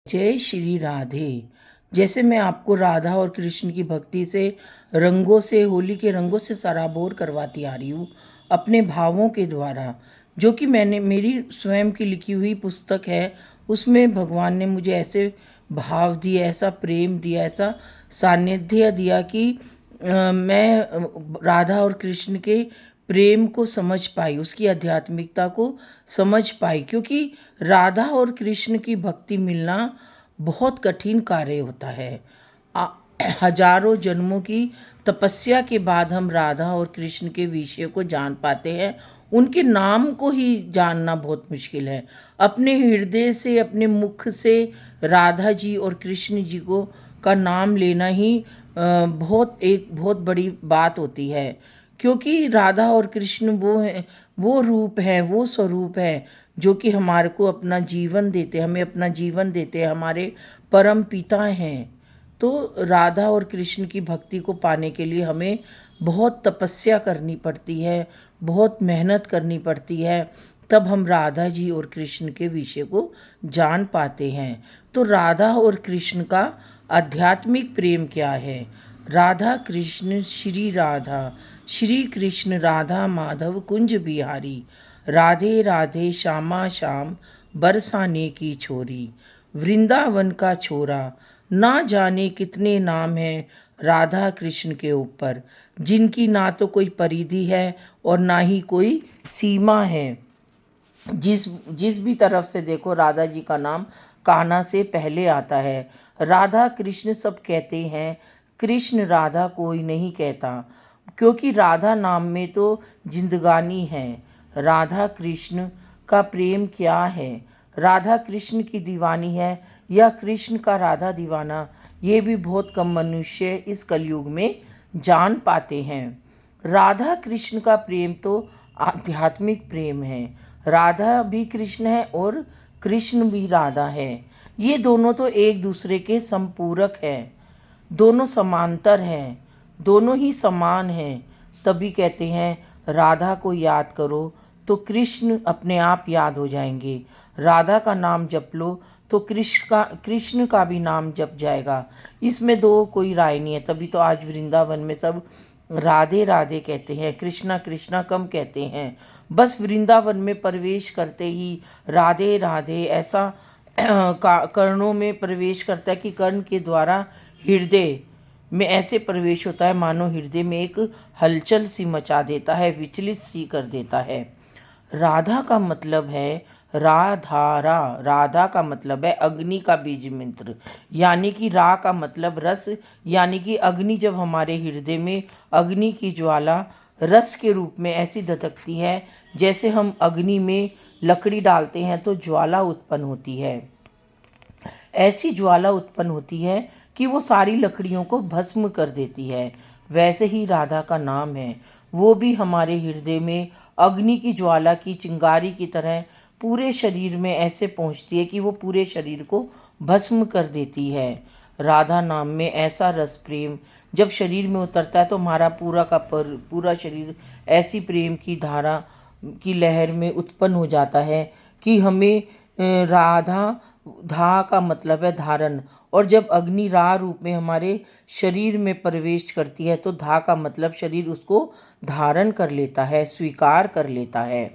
जय श्री राधे। जैसे मैं आपको राधा और कृष्ण की भक्ति से रंगों से होली के रंगों से सराबोर करवाती आ रही हूँ अपने भावों के द्वारा, जो कि मैंने मेरी स्वयं की लिखी हुई पुस्तक है। उसमें भगवान ने मुझे ऐसे भाव दिए, ऐसा प्रेम दिया, ऐसा सानिध्य दिया कि मैं राधा और कृष्ण के प्रेम को समझ पाई, उसकी आध्यात्मिकता को समझ पाई। क्योंकि राधा और कृष्ण की भक्ति मिलना बहुत कठिन कार्य होता है। हजारों जन्मों की तपस्या के बाद हम राधा और कृष्ण के विषय को जान पाते हैं। उनके नाम को ही जानना बहुत मुश्किल है। अपने हृदय से, अपने मुख से राधा जी और कृष्ण जी को का नाम लेना ही बहुत बड़ी बात होती है। क्योंकि राधा और कृष्ण वो है, वो रूप है, वो स्वरूप है जो कि हमारे को अपना जीवन देते, हमें अपना जीवन देते, हमारे परम पिता हैं। तो राधा और कृष्ण की भक्ति को पाने के लिए हमें बहुत तपस्या करनी पड़ती है, बहुत मेहनत करनी पड़ती है, तब हम राधा जी और कृष्ण के विषय को जान पाते हैं। तो राधा और कृष्ण का आध्यात्मिक प्रेम क्या है? राधा कृष्ण श्री राधा, श्री कृष्ण राधा माधव कुंज बिहारी, राधे राधे श्यामा श्याम बरसाने की छोरी, वृंदावन का छोरा, ना जाने कितने नाम हैं राधा कृष्ण के ऊपर, जिनकी ना तो कोई परिधि है और ना ही कोई सीमा है। जिस जिस भी तरफ से देखो राधा जी का नाम कान्हा से पहले आता है। राधा कृष्ण सब कहते हैं, कृष्ण राधा कोई नहीं कहता, क्योंकि राधा नाम में तो जिंदगानी है। राधा कृष्ण का प्रेम क्या है? राधा कृष्ण की दीवानी है या कृष्ण का राधा दीवाना, ये भी बहुत कम मनुष्य इस कलयुग में जान पाते हैं। राधा कृष्ण का प्रेम तो आध्यात्मिक प्रेम है। राधा भी कृष्ण है और कृष्ण भी राधा है। ये दोनों तो एक दूसरे के संपूरक हैं, दोनों समांतर हैं, दोनों ही समान हैं। तभी कहते हैं राधा को याद करो तो कृष्ण अपने आप याद हो जाएंगे। राधा का नाम जप लो तो कृष्ण का भी नाम जप जाएगा। इसमें दो कोई राय नहीं है। तभी तो आज वृंदावन में सब राधे राधे कहते हैं, कृष्णा कृष्णा कम कहते हैं। बस वृंदावन में प्रवेश करते ही राधे राधे ऐसा कर्णों में प्रवेश करता है कि कर्ण के द्वारा हृदय में ऐसे प्रवेश होता है मानो हृदय में एक हलचल सी मचा देता है, विचलित सी कर देता है। राधा का मतलब है राधारा। राधा का मतलब है अग्नि का बीज मंत्र, यानी कि रा का मतलब रस, यानी कि अग्नि जब हमारे हृदय में अग्नि की ज्वाला रस के रूप में ऐसी धधकती है, जैसे हम अग्नि में लकड़ी डालते हैं तो ज्वाला उत्पन्न होती है। ऐसी ज्वाला उत्पन्न होती है कि वो सारी लकड़ियों को भस्म कर देती है। वैसे ही राधा का नाम है, वो भी हमारे हृदय में अग्नि की ज्वाला की चिंगारी की तरह पूरे शरीर में ऐसे पहुंचती है कि वो पूरे शरीर को भस्म कर देती है। राधा नाम में ऐसा रस प्रेम जब शरीर में उतरता है तो हमारा पूरा शरीर ऐसी प्रेम की धारा की लहर में उत्पन्न हो जाता है कि हमें राधा, धा का मतलब है धारण, और जब अग्नि रा रूप में हमारे शरीर में प्रवेश करती है तो धा का मतलब शरीर उसको धारण कर लेता है, स्वीकार कर लेता है।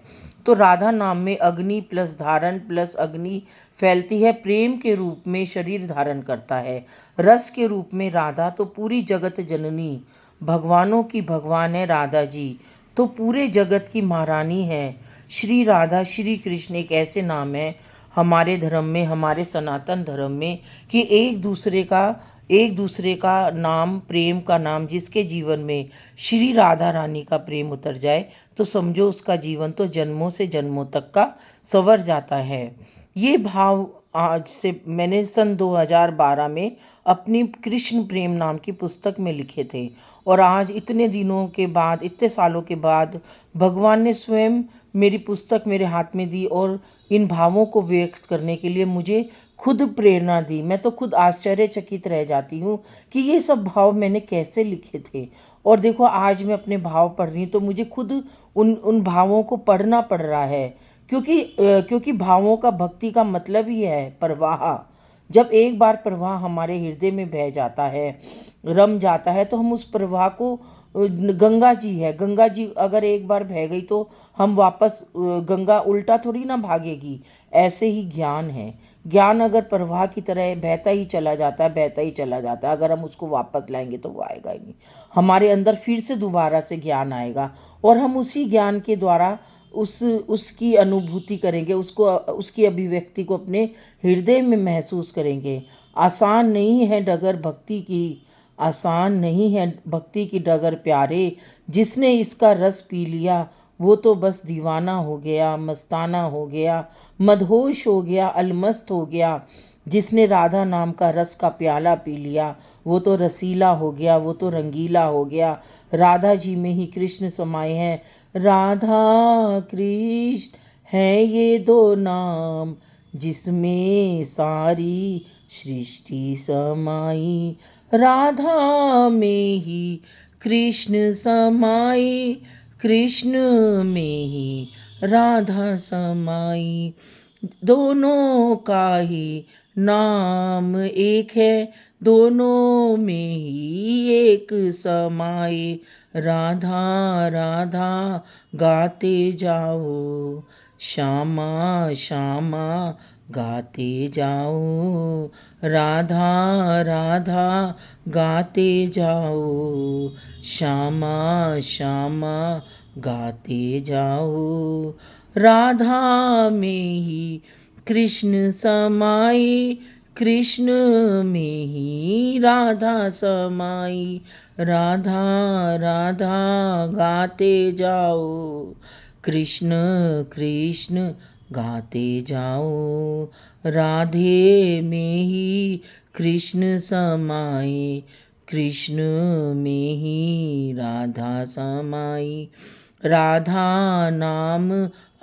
तो राधा नाम में अग्नि प्लस धारण प्लस अग्नि फैलती है, प्रेम के रूप में शरीर धारण करता है। रस के रूप में राधा तो पूरी जगत जननी, भगवानों की भगवान है राधा जी, तो पूरे जगत की महारानी है। श्री राधा श्री कृष्ण एक ऐसे नाम है हमारे धर्म में, हमारे सनातन धर्म में, कि एक दूसरे का नाम, प्रेम का नाम जिसके जीवन में श्री राधा रानी का प्रेम उतर जाए तो समझो उसका जीवन तो जन्मों से जन्मों तक का संवर जाता है। ये भाव आज से मैंने सन 2012 में अपनी कृष्ण प्रेम नाम की पुस्तक में लिखे थे, और आज इतने दिनों के बाद, इतने सालों के बाद भगवान ने स्वयं मेरी पुस्तक मेरे हाथ में दी और इन भावों को व्यक्त करने के लिए मुझे खुद प्रेरणा दी। मैं तो खुद आश्चर्यचकित रह जाती हूँ कि ये सब भाव मैंने कैसे लिखे थे। और देखो आज मैं अपने भाव पढ़ रही हूँ तो मुझे खुद उन भावों को पढ़ना पड़ रहा है, क्योंकि भावों का, भक्ति का मतलब ही है प्रवाह। जब एक बार प्रवाह हमारे हृदय में बह जाता है, रम जाता है, तो हम उस प्रवाह को गंगा जी है, गंगा जी अगर एक बार बह गई तो हम वापस गंगा उल्टा थोड़ी ना भागेगी। ऐसे ही ज्ञान है, ज्ञान अगर प्रवाह की तरह बहता ही चला जाता है, बहता ही चला जाता है, अगर हम उसको वापस लाएंगे तो वो आएगा ही नहीं। हमारे अंदर फिर से दोबारा से ज्ञान आएगा और हम उसी ज्ञान के द्वारा उसकी अनुभूति करेंगे, उसको उसकी अभिव्यक्ति को अपने हृदय में महसूस करेंगे। आसान नहीं है डगर भक्ति की, आसान नहीं है भक्ति की डगर प्यारे, जिसने इसका रस पी लिया वो तो बस दीवाना हो गया, मस्ताना हो गया, मदहोश हो गया, अलमस्त हो गया। जिसने राधा नाम का रस का प्याला पी लिया वो तो रसीला हो गया, वो तो रंगीला हो गया। राधा जी में ही कृष्ण समाये हैं, राधा कृष्ण है ये दो नाम, जिसमें सारी सृष्टि समाई। राधा में ही कृष्ण समाई, कृष्ण में ही राधा समाई। दोनों का ही नाम एक है, दोनों में ही एक समाए। राधा राधा गाते जाओ, श्यामा श्यामा गाते जाओ। राधा राधा गाते जाओ, श्यामा श्यामा गाते जाओ। राधा में ही कृष्ण समाई, कृष्ण में ही राधा समाई। राधा राधा गाते जाओ, कृष्ण कृष्ण गाते जाओ। राधे में ही कृष्ण समाए, कृष्ण में ही राधा समाई। राधा नाम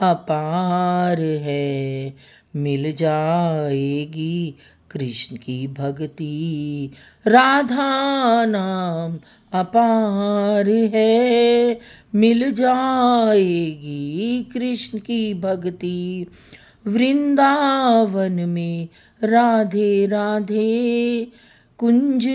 अपार है, मिल जाएगी कृष्ण की भक्ति। राधा नाम अपार है, मिल जाएगी कृष्ण की भक्ति। वृंदावन में राधे राधे, कुंज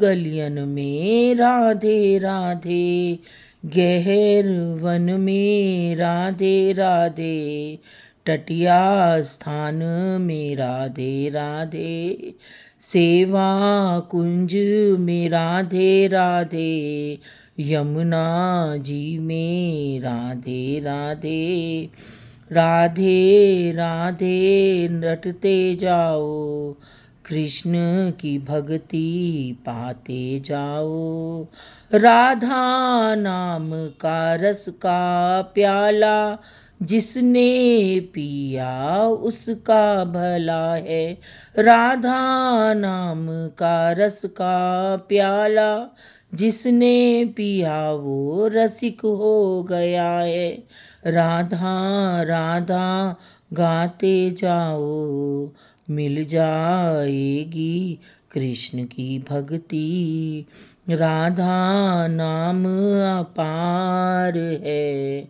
गलियन में राधे राधे, गहर वन में राधे राधे, टटिया स्थान में राधे राधे, सेवा कुंज में राधे राधे, यमुना जी में राधे राधे। राधे राधे रटते जाओ, कृष्ण की भक्ति पाते जाओ। राधा नाम का रस का प्याला, जिसने पिया उसका भला है। राधा नाम का रस का प्याला, जिसने पिया वो रसिक हो गया है। राधा राधा गाते जाओ, मिल जाएगी कृष्ण की भक्ति। राधा नाम अपार है,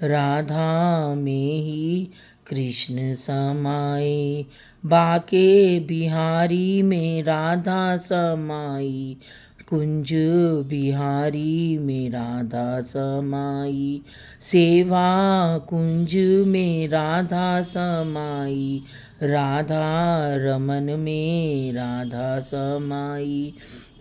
राधा में ही कृष्ण समाए। बाके बिहारी में राधा समाई, कुंज बिहारी में राधा समाई। सेवा कुंज में राधा समाई, राधा रमन में राधा समाई।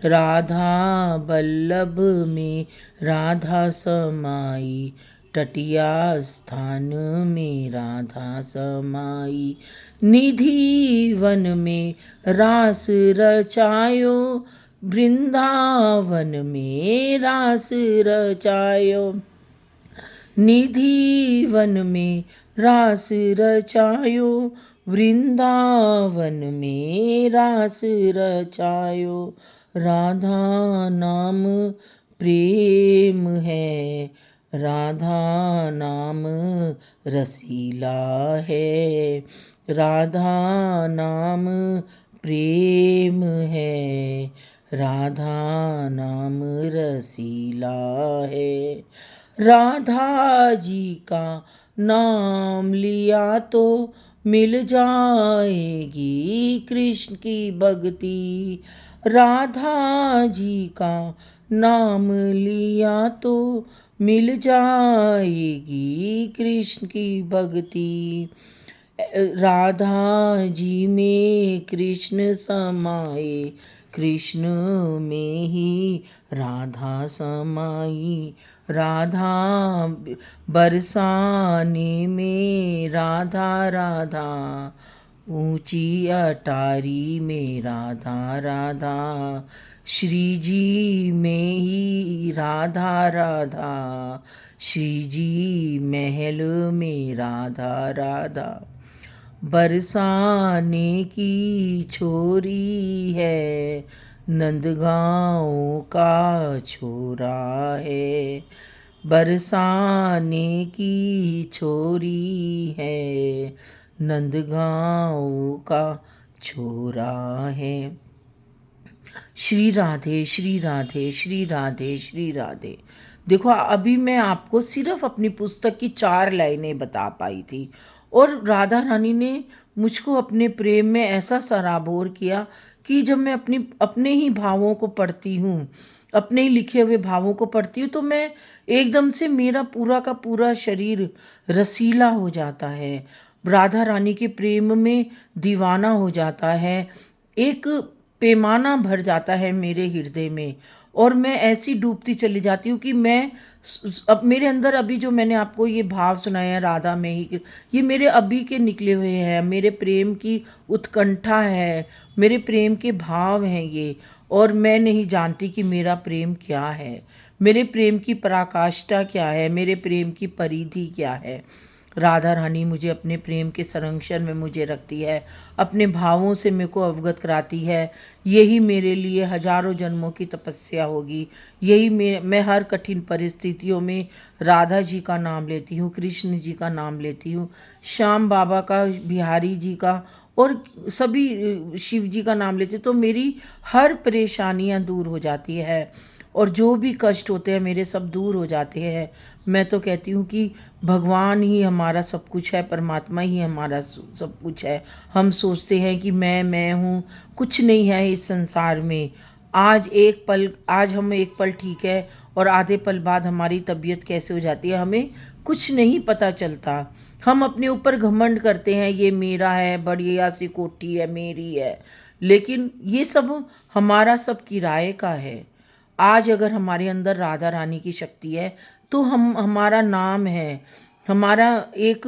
राधा बल्लभ में राधा समाई, टटिया स्थान में राधा समाई। निधि वन में रास रचायो, वृंदावन में रास रचायो। निधि वन में रास रचायो, वृंदावन में रास रचायो। राधा नाम प्रेम है, राधा नाम रसीला है। राधा नाम प्रेम है, राधा नाम रसीला है। राधा जी का नाम लिया तो मिल जाएगी कृष्ण की भक्ति। राधा जी का नाम लिया तो मिल जाएगी कृष्ण की भक्ति। राधा जी में कृष्ण समाए, कृष्ण में ही राधा समाई। राधा बरसाने में राधा राधा, ऊंची अटारी में राधा राधा। श्री जी में ही राधा राधा, श्री जी महल में राधा राधा। बरसाने की छोरी है, नंदगांव का छोरा है। बरसाने की छोरी है, नंदगांव का छोरा है। श्री राधे श्री राधे श्री राधे श्री राधे। देखो, अभी मैं आपको सिर्फ अपनी पुस्तक की 4 लाइनें बता पाई थी, और राधा रानी ने मुझको अपने प्रेम में ऐसा सराबोर किया कि जब मैं अपने ही भावों को पढ़ती हूँ, अपने ही लिखे हुए भावों को पढ़ती हूँ, तो मैं एकदम से मेरा पूरा का पूरा शरीर रसीला हो जाता है, राधा रानी के प्रेम में दीवाना हो जाता है। एक पैमाना भर जाता है मेरे हृदय में, और मैं ऐसी डूबती चली जाती हूँ कि मैं अब मेरे अंदर अभी जो मैंने आपको ये भाव सुनाया है राधा में ही, ये मेरे अभी के निकले हुए हैं, मेरे प्रेम की उत्कंठा है, मेरे प्रेम के भाव हैं ये। और मैं नहीं जानती कि मेरा प्रेम क्या है, मेरे प्रेम की पराकाष्ठा क्या है, मेरे प्रेम की परिधि क्या है। राधा रानी मुझे अपने प्रेम के संरक्षण में मुझे रखती है, अपने भावों से मेरे को अवगत कराती है। यही मेरे लिए हजारों जन्मों की तपस्या होगी। यही मैं हर कठिन परिस्थितियों में राधा जी का नाम लेती हूँ, कृष्ण जी का नाम लेती हूँ, श्याम बाबा का, बिहारी जी का, और सभी शिव जी का नाम लेती हूँ, तो मेरी हर परेशानियाँ दूर हो जाती है, और जो भी कष्ट होते हैं मेरे सब दूर हो जाते हैं। मैं तो कहती हूँ कि भगवान ही हमारा सब कुछ है, परमात्मा ही हमारा सब कुछ है। हम सोचते हैं कि मैं हूँ, कुछ नहीं है इस संसार में। आज हम एक पल ठीक है, और आधे पल बाद हमारी तबीयत कैसे हो जाती है हमें कुछ नहीं पता चलता। हम अपने ऊपर घमंड करते हैं, ये मेरा है, बढ़िया सी कोठी है, मेरी है, लेकिन ये सब हमारा सब किराए का है। आज अगर हमारे अंदर राधा रानी की शक्ति है, तो हमारा नाम है, हमारा एक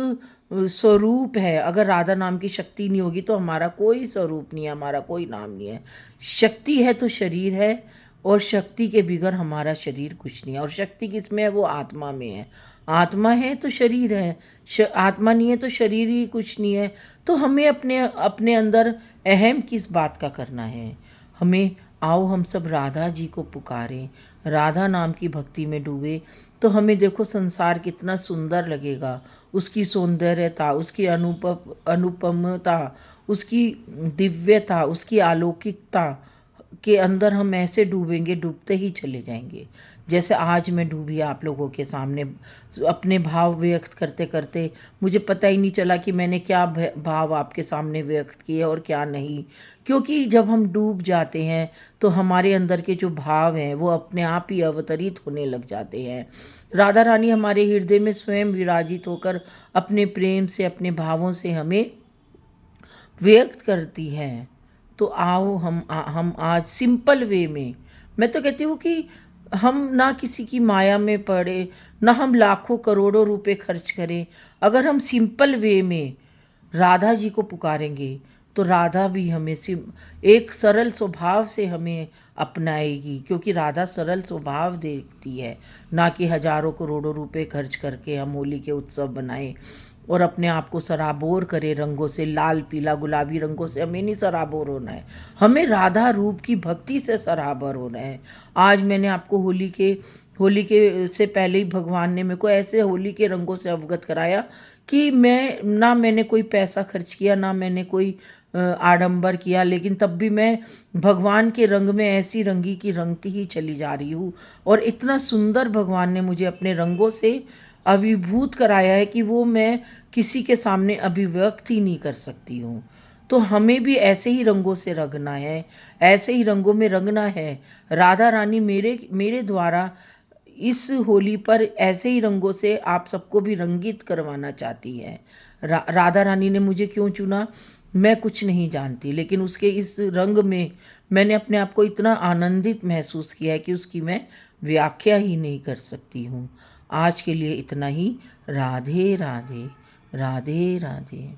स्वरूप है। अगर राधा नाम की शक्ति नहीं होगी तो हमारा कोई स्वरूप नहीं है, हमारा कोई नाम नहीं है। शक्ति है तो शरीर है, और शक्ति के बिगर हमारा शरीर कुछ नहीं है। और शक्ति किस में है? वो आत्मा में है। आत्मा है तो शरीर है, आत्मा नहीं है तो शरीर ही कुछ नहीं है। तो हमें अपने अपने अंदर अहम किस बात का करना है? हमें, आओ हम सब राधा जी को पुकारें, राधा नाम की भक्ति में डूबे, तो हमें देखो संसार कितना सुंदर लगेगा। उसकी सौंदर्यता, उसकी अनुपमता, उसकी दिव्यता, उसकी अलौकिकता के अंदर हम ऐसे डूबेंगे, डूबते ही चले जाएंगे। जैसे आज मैं डूबी आप लोगों के सामने, अपने भाव व्यक्त करते करते मुझे पता ही नहीं चला कि मैंने क्या भाव आपके सामने व्यक्त किए और क्या नहीं। क्योंकि जब हम डूब जाते हैं तो हमारे अंदर के जो भाव हैं वो अपने आप ही अवतरित होने लग जाते हैं। राधा रानी हमारे हृदय में स्वयं विराजित होकर अपने प्रेम से, अपने भावों से हमें व्यक्त करती है। तो आओ हम आज सिंपल वे में, मैं तो कहती हूँ कि हम ना किसी की माया में पड़े, ना हम लाखों करोड़ों रुपए खर्च करें। अगर हम सिंपल वे में राधा जी को पुकारेंगे तो राधा भी हमें एक सरल स्वभाव से हमें अपनाएगी, क्योंकि राधा सरल स्वभाव देखती है, ना कि हजारों करोड़ों रुपए खर्च करके हम होली के उत्सव बनाएं और अपने आप को सराबोर करें रंगों से। लाल पीला गुलाबी रंगों से हमें नहीं सराबोर होना है, हमें राधा रूप की भक्ति से सराबोर होना है। आज मैंने आपको होली के से पहले ही भगवान ने मेरे को ऐसे होली के रंगों से अवगत कराया कि मैंने कोई पैसा खर्च किया, ना मैंने कोई आडंबर किया, लेकिन तब भी मैं भगवान के रंग में ऐसी रंगी की रंगती ही चली जा रही हूँ। और इतना सुंदर भगवान ने मुझे अपने रंगों से अभिभूत कराया है कि वो मैं किसी के सामने अभिव्यक्त ही नहीं कर सकती हूँ। तो हमें भी ऐसे ही रंगों से रंगना है, ऐसे ही रंगों में रंगना है। राधा रानी मेरे मेरे द्वारा इस होली पर ऐसे ही रंगों से आप सबको भी रंगित करवाना चाहती है। राधा रानी ने मुझे क्यों चुना, मैं कुछ नहीं जानती, लेकिन उसके इस रंग में मैंने अपने आप को इतना आनंदित महसूस किया है कि उसकी मैं व्याख्या ही नहीं कर सकती हूँ। आज के लिए इतना ही। राधे राधे, राधे राधे।